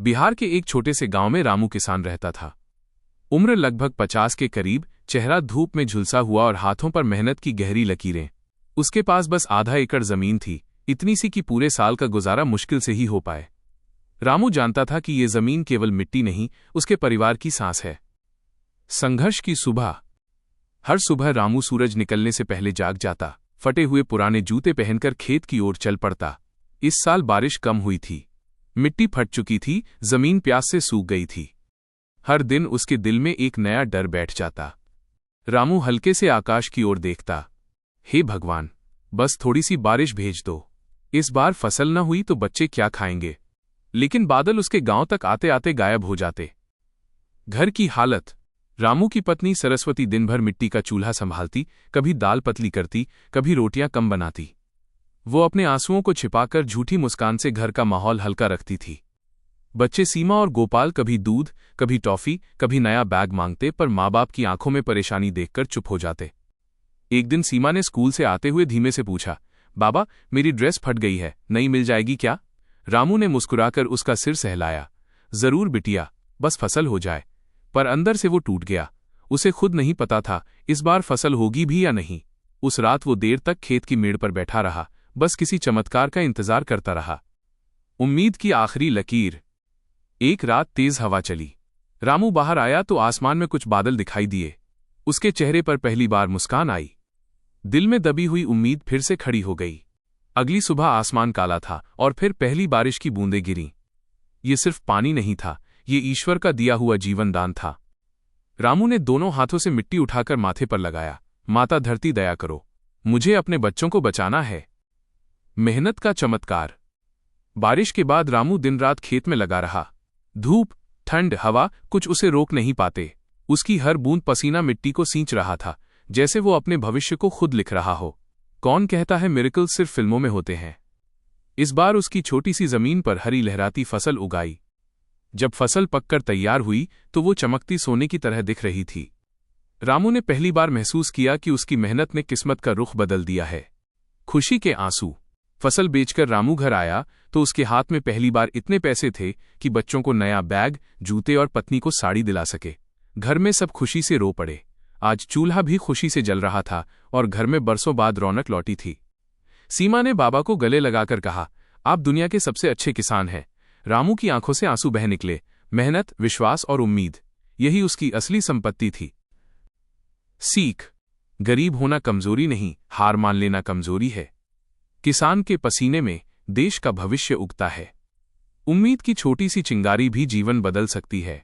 बिहार के एक छोटे से गांव में रामू किसान रहता था। उम्र लगभग 50 के करीब, चेहरा धूप में झुलसा हुआ और हाथों पर मेहनत की गहरी लकीरें। उसके पास बस आधा एकड़ जमीन थी, इतनी सी कि पूरे साल का गुजारा मुश्किल से ही हो पाए। रामू जानता था कि ये जमीन केवल मिट्टी नहीं, उसके परिवार की सांस है। संघर्ष की सुबह। हर सुबह रामू सूरज निकलने से पहले जाग जाता, फटे हुए पुराने जूते पहनकर खेत की ओर चल पड़ता। इस साल बारिश कम हुई थी, मिट्टी फट चुकी थी, जमीन प्यास से सूख गई थी। हर दिन उसके दिल में एक नया डर बैठ जाता। रामू हल्के से आकाश की ओर देखता। हे भगवान, बस थोड़ी सी बारिश भेज दो। इस बार फसल न हुई तो बच्चे क्या खाएंगे। लेकिन बादल उसके गांव तक आते आते गायब हो जाते। घर की हालत। रामू की पत्नी सरस्वती दिन भर मिट्टी का चूल्हा संभालती, कभी दाल पतली करती, कभी रोटियां कम बनाती। वो अपने आंसुओं को छिपाकर झूठी मुस्कान से घर का माहौल हल्का रखती थी। बच्चे सीमा और गोपाल कभी दूध, कभी टॉफी, कभी नया बैग मांगते, पर माँ बाप की आंखों में परेशानी देखकर चुप हो जाते। एक दिन सीमा ने स्कूल से आते हुए धीमे से पूछा, बाबा, मेरी ड्रेस फट गई है, नई मिल जाएगी क्या? रामू ने मुस्कुराकर उसका सिर सहलाया। जरूर बिटिया, बस फसल हो जाए। पर अंदर से वो टूट गया। उसे खुद नहीं पता था इस बार फसल होगी भी या नहीं। उस रात वो देर तक खेत की मेड़ पर बैठा रहा, बस किसी चमत्कार का इंतजार करता रहा। उम्मीद की आखिरी लकीर। एक रात तेज हवा चली। रामू बाहर आया तो आसमान में कुछ बादल दिखाई दिए। उसके चेहरे पर पहली बार मुस्कान आई। दिल में दबी हुई उम्मीद फिर से खड़ी हो गई। अगली सुबह आसमान काला था और फिर पहली बारिश की बूंदें गिरीं। ये सिर्फ पानी नहीं था, ये ईश्वर का दिया हुआ जीवन दान था। रामू ने दोनों हाथों से मिट्टी उठाकर माथे पर लगाया। माता धरती, दया करो, मुझे अपने बच्चों को बचाना है। मेहनत का चमत्कार। बारिश के बाद रामू दिन रात खेत में लगा रहा। धूप, ठंड, हवा कुछ उसे रोक नहीं पाते। उसकी हर बूंद पसीना मिट्टी को सींच रहा था, जैसे वो अपने भविष्य को खुद लिख रहा हो। कौन कहता है मिरेकल सिर्फ फिल्मों में होते हैं। इस बार उसकी छोटी सी जमीन पर हरी लहराती फसल उगाई। जब फसल पककर तैयार हुई तो वो चमकती सोने की तरह दिख रही थी। रामू ने पहली बार महसूस किया कि उसकी मेहनत ने किस्मत का रुख बदल दिया है। खुशी के आंसू। फसल बेचकर रामू घर आया तो उसके हाथ में पहली बार इतने पैसे थे कि बच्चों को नया बैग, जूते और पत्नी को साड़ी दिला सके। घर में सब खुशी से रो पड़े। आज चूल्हा भी खुशी से जल रहा था और घर में बरसों बाद रौनक लौटी थी। सीमा ने बाबा को गले लगाकर कहा, आप दुनिया के सबसे अच्छे किसान हैं। रामू की आंखों से आंसू बह निकले। मेहनत, विश्वास और उम्मीद, यही उसकी असली संपत्ति थी। सीख। गरीब होना कमजोरी नहीं, हार मान लेना कमजोरी है। किसान के पसीने में देश का भविष्य उगता है। उम्मीद की छोटी सी चिंगारी भी जीवन बदल सकती है।